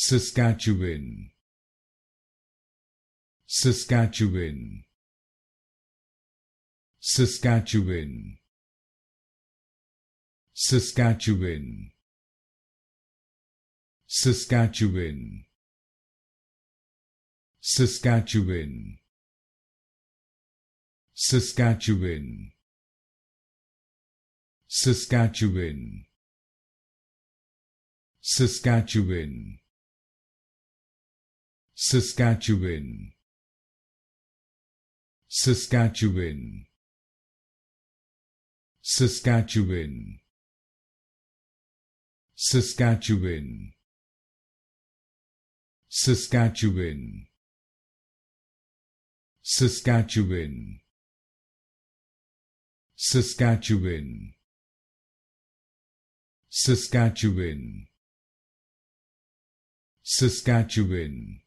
Saskatchewan, Saskatchewan, Saskatchewan, Saskatchewan, Saskatchewan, Saskatchewan, Saskatchewan, Saskatchewan, Saskatchewan, Saskatchewan, Saskatchewan, Saskatchewan, Saskatchewan, Saskatchewan, Saskatchewan, Saskatchewan, Saskatchewan, Saskatchewan,